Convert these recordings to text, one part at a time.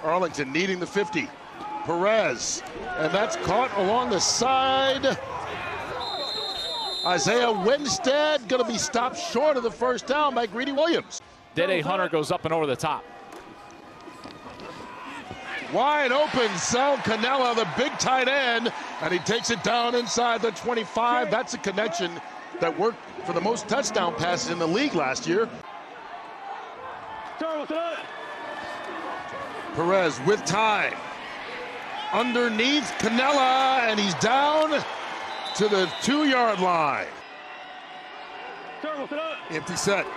Arlington needing the 50. Perez, and that's caught along the side. Isaiah Winstead going to be stopped short of the first down by Greedy Williams. Dede Hunter goes up and over the top. Wide open, Sal Cannella, the big tight end, and he takes it down inside the 25. That's a connection that worked for the most touchdown passes in the league last year. Perez with time. Underneath Cannella, and he's down to the 2-yard line. Empty set.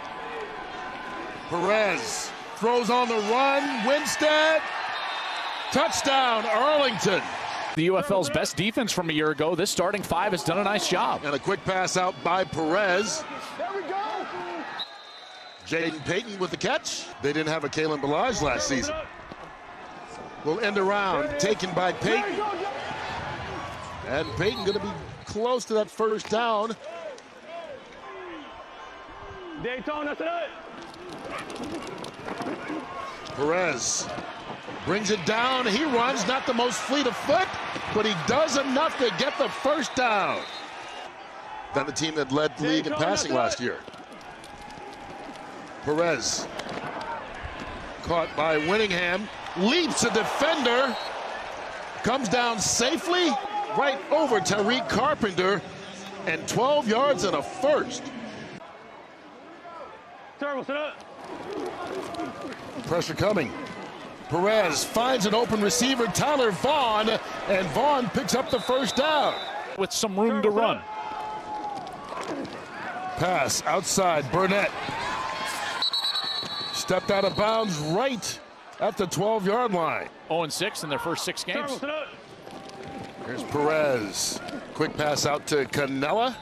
Perez throws on the run. Winstead. Touchdown, Arlington. The UFL's best defense from a year ago. This starting five has done a nice job. And a quick pass out by Perez. There we go. Jaden Payton with the catch. They didn't have a Kalen Ballage last season. Will end around, taken by Payton. And Payton going to be close to that first down. Perez brings it down. He runs, not the most fleet of foot, but he does enough to get the first down. Then the team that led the league in passing last year. Perez caught by Winningham, leaps a defender, comes down safely right over Tariq Carpenter, and 12 yards and a first. Pressure coming. Perez finds an open receiver, Tyler Vaughn, and Vaughn picks up the first down. With some room to run. Pass outside, Burnett. Stepped out of bounds right at the 12-yard line. 0-6 in their first 6 games. Here's Perez. Quick pass out to Cannella.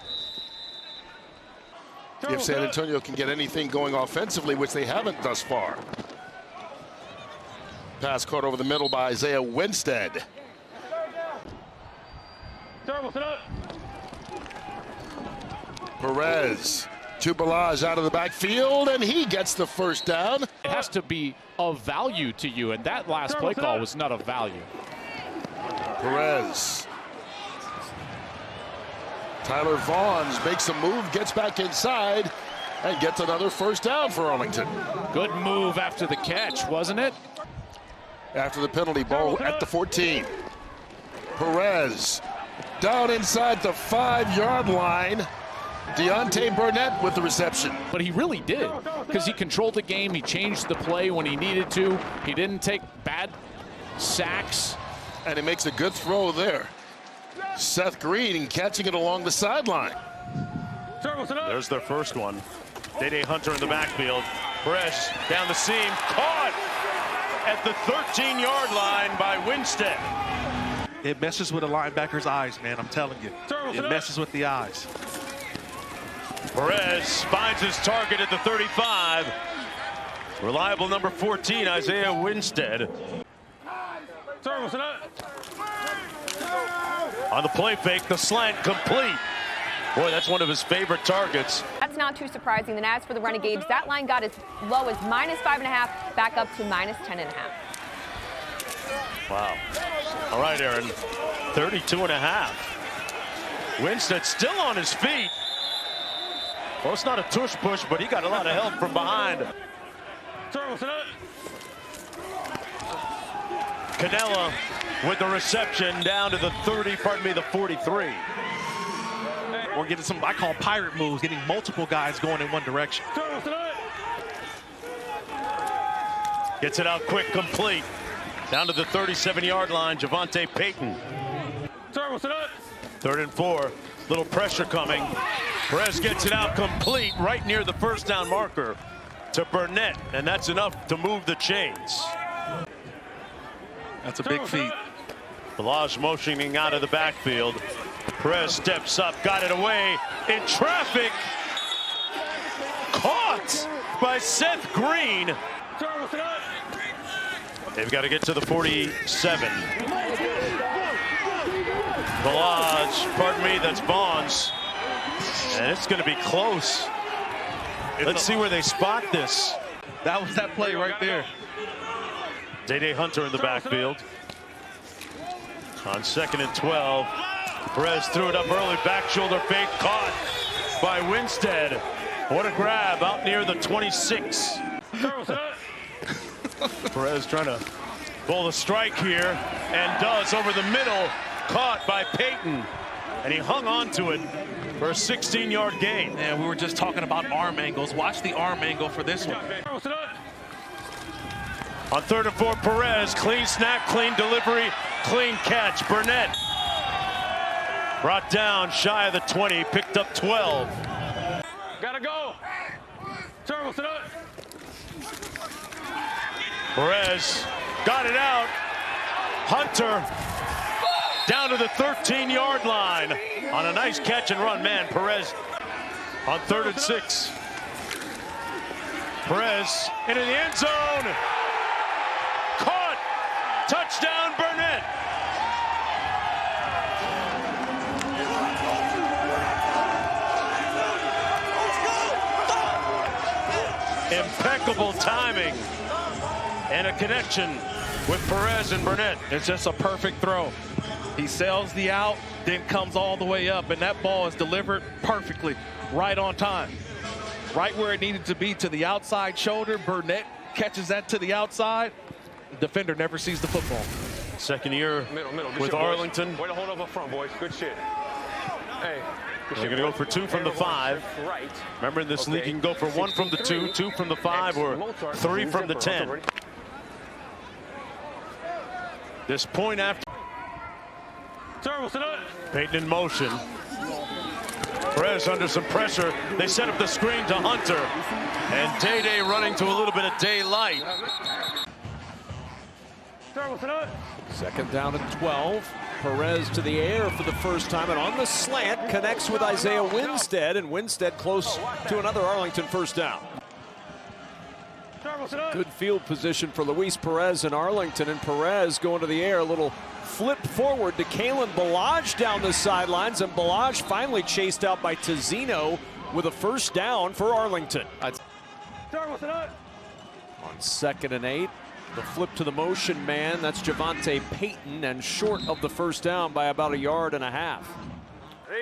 If San Antonio can get anything going offensively, which they haven't thus far. Pass caught over the middle by Isaiah Winstead. Perez to Ballage out of the backfield, and he gets the first down. It has to be of value to you, and that last play call was not of value. Perez. Tyler Vaughn makes a move, gets back inside, and gets another first down for Arlington. Good move after the catch, wasn't it? After the penalty, ball at the 14. Perez down inside the 5-yard line. Deontay Burnett with the reception. But he really did, because he controlled the game. He changed the play when he needed to. He didn't take bad sacks. And he makes a good throw there. Seth Green catching it along the sideline. There's their first one. Dede Hunter in the backfield. Perez down the seam. Caught at the 13-yard line by Winstead. It messes with a linebacker's eyes, man. I'm telling you. It messes with the eyes. Perez finds his target at the 35. Reliable number 14, Isaiah Winstead. On the play fake, the slant complete. Boy, that's one of his favorite targets. That's not too surprising. Then as for the Renegades, that line got as low as -5.5, back up to -10.5. Wow. All right, Aaron. 32.5. Winstead still on his feet. Well, it's not a tush push, but he got a lot of help from behind. Cannella with the reception down to the 43. We're getting some, I call pirate moves, getting multiple guys going in one direction. Gets it out quick, complete. Down to the 37-yard line, Javonte Payton. 3rd and 4. Little pressure coming. Perez gets it out complete right near the first down marker to Burnett, and that's enough to move the chains. That's a big feat. Ballage motioning out of the backfield. Perez steps up, got it away in traffic. Caught by Seth Green. They've got to get to the 47. Ballage, pardon me, that's Vaughn's. And it's going to be close. Let's see where they spot this. That was that play right there. Day Hunter in the backfield. On 2nd and 12. Perez threw it up early. Back shoulder fake. Caught by Winstead. What a grab out near the 26. Perez trying to pull the strike here, and does over the middle. Caught by Payton, and he hung on to it for a 16-yard gain. And we were just talking about arm angles. Watch the arm angle for this one. On 3rd and 4, Perez, clean snap, clean delivery, clean catch. Burnett brought down shy of the 20, picked up 12. Gotta go. Perez got it out. Hunter down to the 13-yard line on a nice catch and run. Man, Perez on 3rd and 6. Perez into the end zone. Caught. Touchdown, Burnett. Impeccable timing and a connection with Perez and Burnett. It's just a perfect throw. He sails the out, then comes all the way up, and that ball is delivered perfectly, right on time. Right where it needed to be, to the outside shoulder. Burnett catches that to the outside. The defender never sees the football. Second year Middle. with Arlington. Way to hold up front, boys. Good shit. Hey. They're going to go for 2 from the 5. Right. Remember, in this league, you can go for 1 from the 2, 2 from the 5, or 3 from the 10. This point after. Payton in motion. Perez under some pressure. They set up the screen to Hunter. And Day running to a little bit of daylight. 2nd down and 12. Perez to the air for the first time, and on the slant connects with Isaiah Winstead, and Winstead close to another Arlington first down. Good field position for Luis Perez in Arlington, and Perez going to the air, a little flip forward to Kalen Balaj down the sidelines, and Balaj finally chased out by Tizino with a first down for Arlington. On 2nd and 8. The flip to the motion man, that's Javonte Payton, and short of the first down by about 1.5 yards.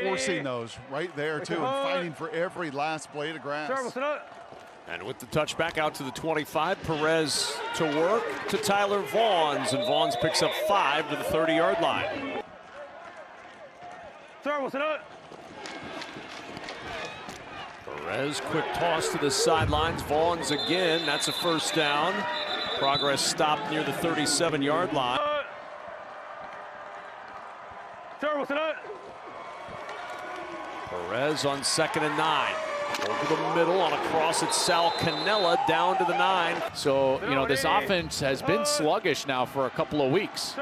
Forcing those right there, too, and fighting for every last blade of grass. And with the touchback out to the 25, Perez to work to Tyler Vaughns, and Vaughns picks up 5 to the 30-yard line. Perez, quick toss to the sidelines. Vaughns again, that's a first down. Progress stopped near the 37-yard line. Perez on 2nd and 9. Over the middle on a cross at Sal Cannella down to the 9. So, you know, this offense has been sluggish now for a couple of weeks.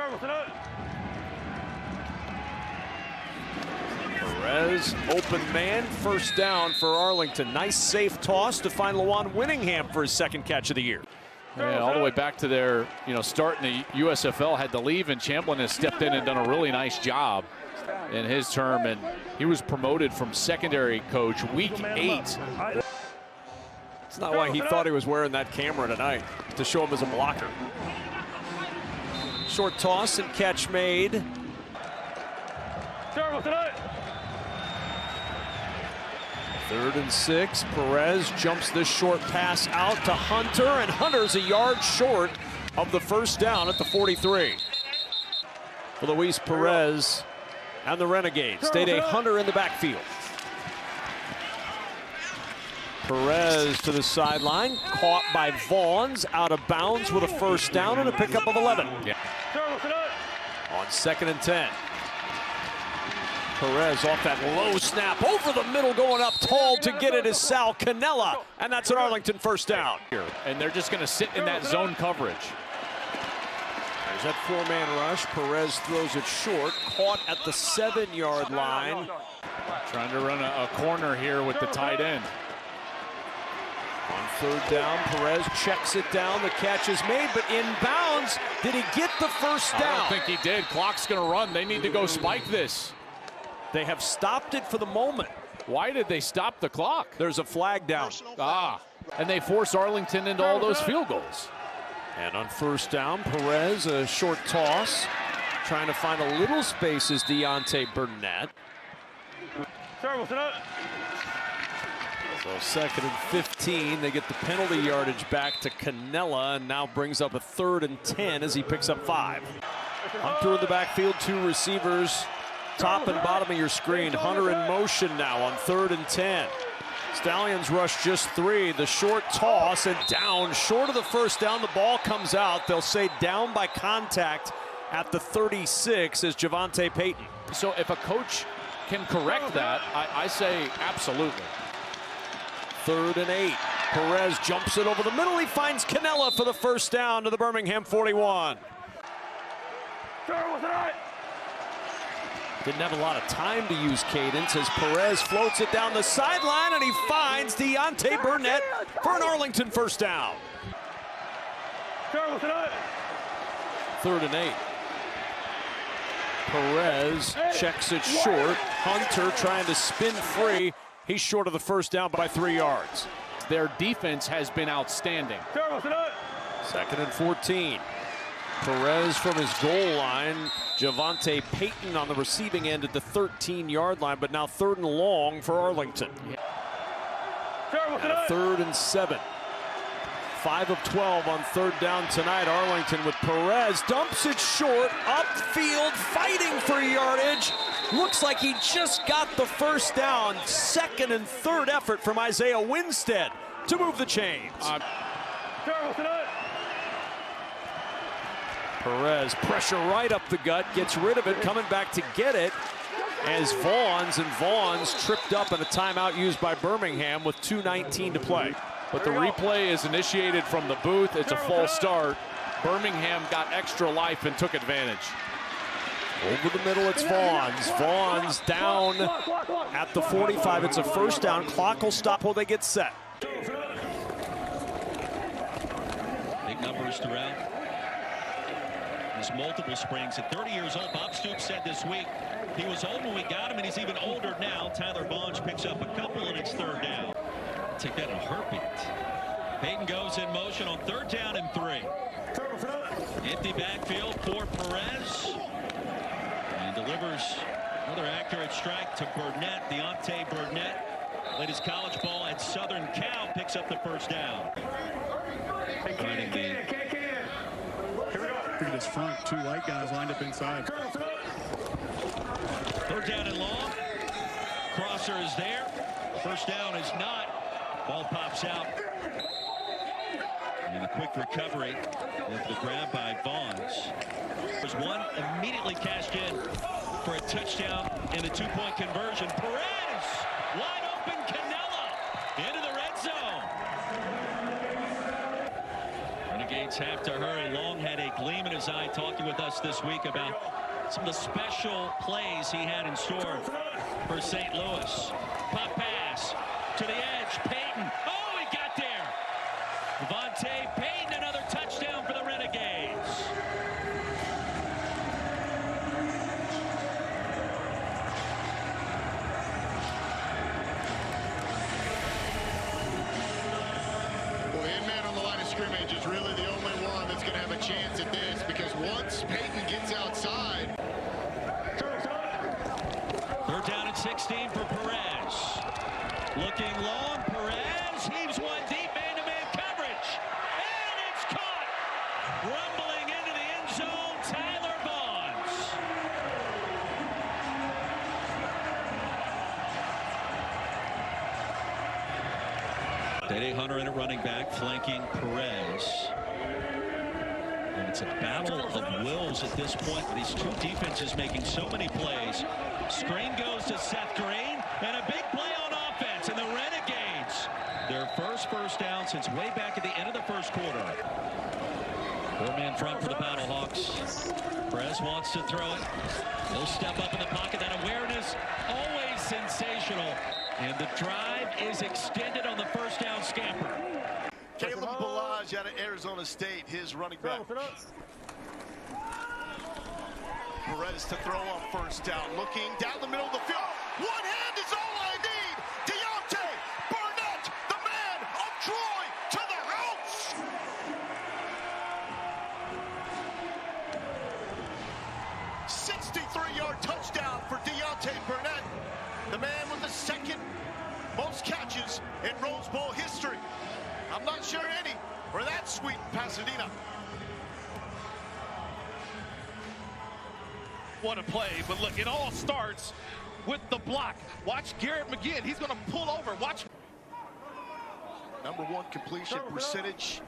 Perez, open man, first down for Arlington. Nice safe toss to find Lawan Winningham for his 2nd catch of the year. Yeah, all the way back to their, start in the USFL, had to leave, and Champlin has stepped in and done a really nice job in his term, and he was promoted from secondary coach week 8. It's not why he thought he was wearing that camera tonight, to show him as a blocker. Short toss and catch made. 3rd and 6. Perez jumps this short pass out to Hunter, and Hunter's a yard short of the first down at the 43. For Luis Perez and the Renegades. Day Hunter in the backfield. Perez to the sideline, caught by Vaughns, out of bounds with a first down and a pickup of 11. Yeah. On 2nd and 10. Perez off that low snap, over the middle, going up tall to get it is Sal Cannella, and that's an Arlington first down. And they're just going to sit in that zone coverage. There's that 4-man rush. Perez throws it short, caught at the 7-yard line. Trying to run a corner here with the tight end. On 3rd down, Perez checks it down. The catch is made, but inbounds. Did he get the first down? I don't think he did. Clock's going to run. They need to go spike this. They have stopped it for the moment. Why did they stop the clock? There's a flag down. And they force Arlington into all those field goals. And on first down, Perez, a short toss, trying to find a little space is Deontay Burnett. So 2nd and 15, they get the penalty yardage back to Canella, and now brings up a 3rd and 10 as he picks up 5. Hunter in the backfield, 2 receivers, top and bottom of your screen. Hunter in motion now on 3rd and 10. Stallions rush just 3. The short toss and down short of the first down. The ball comes out. They'll say down by contact at the 36 is Javonte Payton. So if a coach can correct that, I say absolutely. 3rd and 8. Perez jumps it over the middle. He finds Canella for the first down to the Birmingham 41. Didn't have a lot of time to use cadence as Perez floats it down the sideline, and he finds Deontay Burnett for an Arlington first down. 3rd and 8. Perez checks it short. Hunter trying to spin free. He's short of the first down by 3 yards. Their defense has been outstanding. 2nd and 14. Perez from his goal line. Javonte Payton on the receiving end at the 13-yard line, but now 3rd and long for Arlington. And a 3rd and 7. 5 of 12 on 3rd down tonight. Arlington with Perez. Dumps it short, upfield, fighting for yardage. Looks like he just got the first down. 2nd and 3rd effort from Isaiah Winstead to move the chains. Perez, pressure right up the gut, gets rid of it, coming back to get it as Vaughn's tripped up in a timeout used by Birmingham with 2:19 to play. But the replay is initiated from the booth. It's a false start. Birmingham got extra life and took advantage. Over the middle, it's Vaughn's down at the 45. It's a first down. Clock will stop while they get set. Big numbers throughout. There's multiple springs. At 30 years old, Bob Stoops said this week he was old when we got him, and he's even older now. Tyler Bonds picks up a couple, and it's 3rd down. Take that in a heartbeat. Payton goes in motion on 3rd down and 3. Empty backfield for Perez. And delivers another accurate strike to Burnett. Deontay Burnett played his college ball at Southern Cal. Picks up the first down. Look at his front, 2 white guys lined up inside. 3rd down and long. Crosser is there. First down is not. Ball pops out. And a quick recovery with the grab by Vaughn's. There's one immediately cashed in for a touchdown in a 2-point conversion. Perez, wide open, Canella into the red zone. Renegades have to hurry. Long had a gleam in his eye talking with us this week about some of the special plays he had in store for St. Louis. Pop pass to the edge. Payton. Oh, he got there. Javonte Payton, another touchdown for the Renegades. Well, in-man on the line of scrimmage is really the only one that's going to have a chance at this, because once Payton gets outside. 3rd down and 16 for Perez. Looking long, Perez heaves one deep, man-to-man coverage, and it's caught. Rumbling into the end zone, Tyler Bonds. Day Hunter in at running back, flanking Perez. And it's a battle of wills at this point. These 2 defenses making so many plays. Screen goes to Seth Green, and a big play on offense. And the Renegades, their first down since way back at the end of the first quarter. 4-man front for the Battlehawks. Perez wants to throw it. He'll step up in the pocket. That awareness, always sensational. And the drive is extended on the first down scamper. Caleb Balaj out of Arizona State, his running back. Perez to throw on first down, looking down the middle of the field. One hand is all I need. Deontay Burnett, the man of Troy. 53-yard touchdown for Deontay Burnett, the man with the second most catches in Rose Bowl history. I'm not sure any were that sweet in Pasadena. What a play, but look, it all starts with the block. Watch Garrett McGinn, he's gonna pull over, watch. #1 completion percentage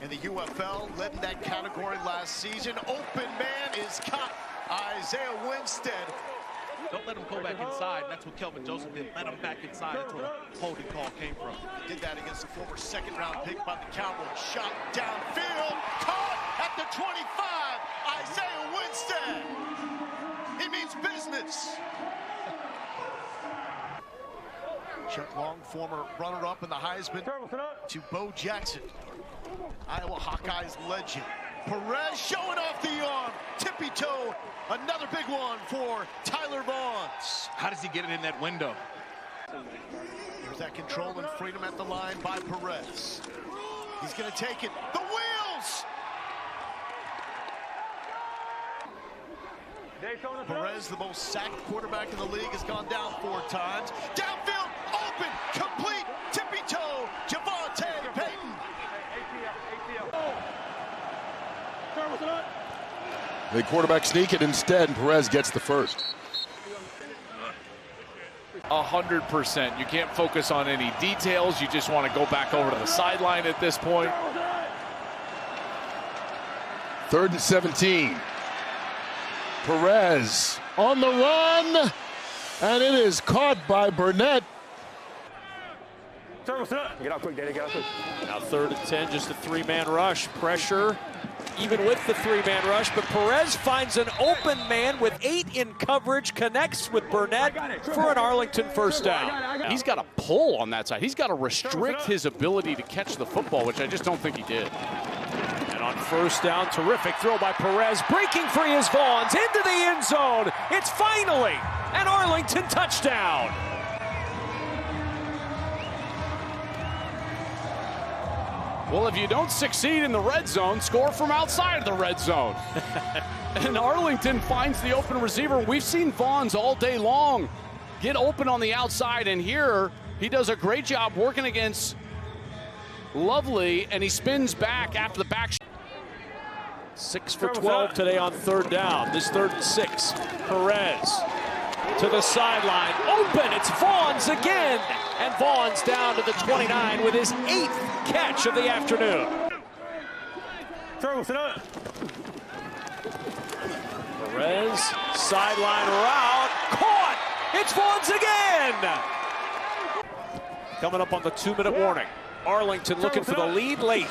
in the UFL, led in that category last season. Open man is caught, Isaiah Winstead. Don't let him go back inside, and that's what Kelvin Joseph did. Let him back inside, that's where the holding call came from. He did that against the former second-round pick by the Cowboys. Shot downfield, caught at the 25, Isaiah Winstead. He means business. Chuck Long, former runner-up in the Heisman, to Bo Jackson, Iowa Hawkeyes legend. Perez showing off the arm, tippy toe, another big one for Tyler Vaughns. How does he get it in that window? There's that control and freedom at the line by Perez. He's going to take it. The wheels! Perez, the most sacked quarterback in the league, has gone down 4 times. Downfield, open, complete, tippy toe, Javonte Payton. The quarterback sneak it instead, and Perez gets the first. 100%. You can't focus on any details. You just want to go back over to the sideline at this point. 3rd and 17. Perez on the run, and it is caught by Burnett. Get out quick, Daddy. Get out quick. Now 3rd and 10, just a 3-man rush. Pressure, even with the 3-man rush, but Perez finds an open man with 8 in coverage, connects with Burnett for an Arlington first down. He's got to pull on that side. He's got to restrict his ability to catch the football, which I just don't think he did. And on first down, terrific throw by Perez. Breaking free is Vaughns into the end zone. It's finally an Arlington touchdown. Well, if you don't succeed in the red zone, score from outside of the red zone. And Arlington finds the open receiver. We've seen Vaughns all day long get open on the outside, and here he does a great job working against Lovely, and he spins back after the back. 6 for 12 today on 3rd down. This 3rd and 6. Perez to the sideline. Open. It's Vaughns again. And Vaughns down to the 29 with his 8th catch of the afternoon. Perez, sideline route. Caught. It's Vaughns again. Coming up on the 2-minute warning. Arlington looking for the lead late.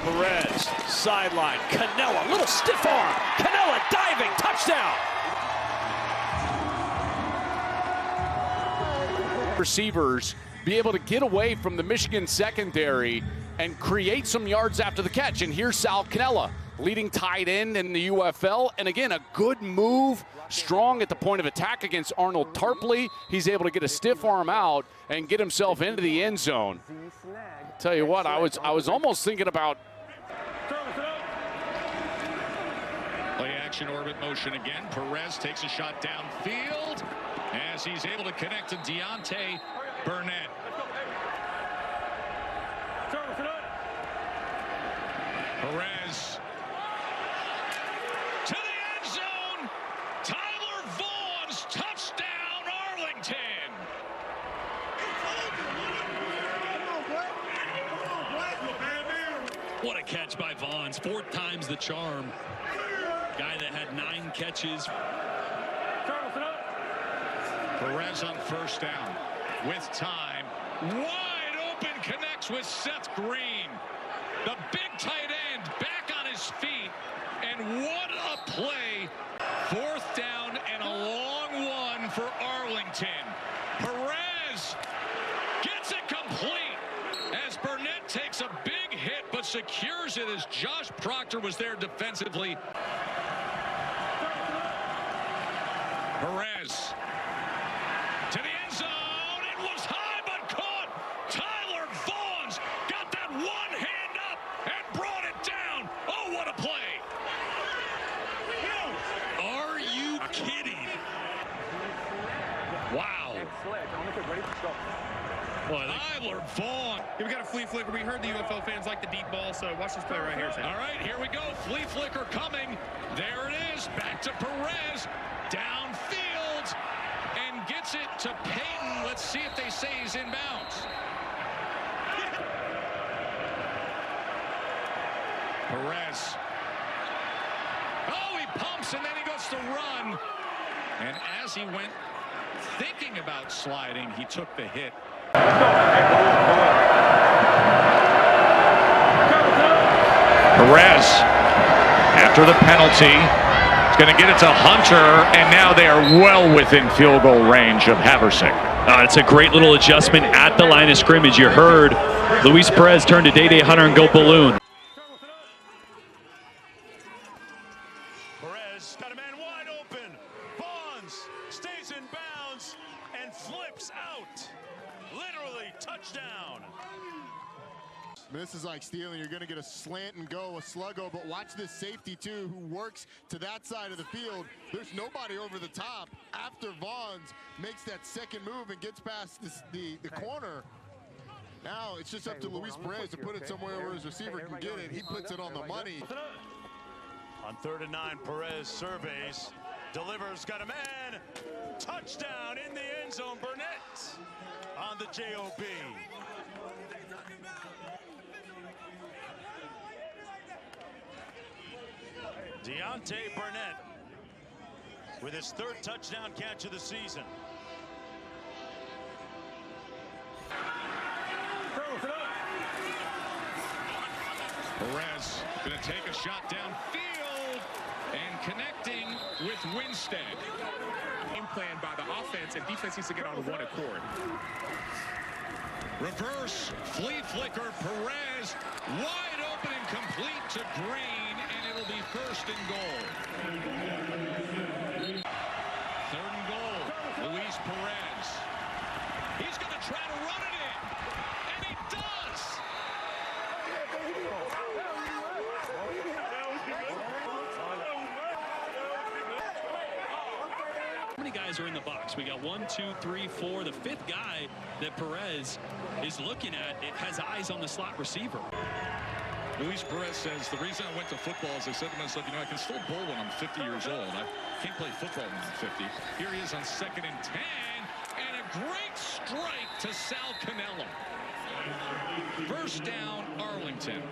Perez, sideline, Canella, little stiff arm. Canella diving, touchdown. Receivers be able to get away from the Michigan secondary and create some yards after the catch. And here's Sal Canella, leading tight end in the UFL. And again, a good move, strong at the point of attack against Arnold Tarpley. He's able to get a stiff arm out and get himself into the end zone. Tell you what, I was almost thinking about play action orbit motion again. Perez takes a shot downfield as he's able to connect to Deontay Burnett. Perez to the end zone. Tyler Vaughns, touchdown Arlington. What a catch by Vaughns, 4 times the charm. Guy that had 9 catches. Perez on first down with time. Wide open, connects with Seth Green. The big tight end back on his feet. And what a play. 4th down and a long one for Arlington. Perez gets it complete as Burnett takes a big hit but secures it as Josh Proctor was there defensively. Perez to the end zone. It was high but caught. Tyler Vaughns got that one hand up and brought it down. Oh, what a play. we got a flea flicker. We heard the UFL fans like the deep ball, so watch this play right here, Sam. All right, here we go. Flea flicker coming. There it is. Back to Perez. Downfield. And gets it to Payton. Let's see if they say he's inbounds. Perez. Oh, he pumps and then he goes to run. And as he went thinking about sliding, he took the hit. Perez, after the penalty, is going to get it to Hunter, and now they are well within field goal range of Haversick. It's a great little adjustment at the line of scrimmage. You heard Luis Perez turn to Day Hunter and go balloon. Perez got a man wide open. Bonds stays in bounds and flips out. Literally touchdown. This is like stealing. You're going to get a slant and go, a sluggo, but watch this safety too, who works to that side of the field. There's nobody over the top after Vaughns makes that second move and gets past the corner. Now it's just up to Luis Perez to put it somewhere where his receiver can get it. He puts it on the money. On 3rd and 9, Perez surveys, delivers, got a man. Touchdown in the end zone. Burnett on the JOB. Deontay Burnett with his 3rd touchdown catch of the season. Perez going to take a shot downfield and connecting with Winstead. Game plan by the offense, and defense needs to get on one accord. Reverse flea flicker. Perez wide open and complete to Green, and it'll be 1st and goal. 3rd and goal. Luis Perez. He's going to try to run it in, and he does. How many guys are in the box? We got 1, 2, 3, 4. The 5th guy that Perez is looking at, it has eyes on the slot receiver. Luis Perez says, the reason I went to football is I said to myself, I can still bowl when I'm 50 years old. I can't play football when I'm 50. Here he is on 2nd and 10, and a great strike to Sal Cannella. 1st down, Arlington.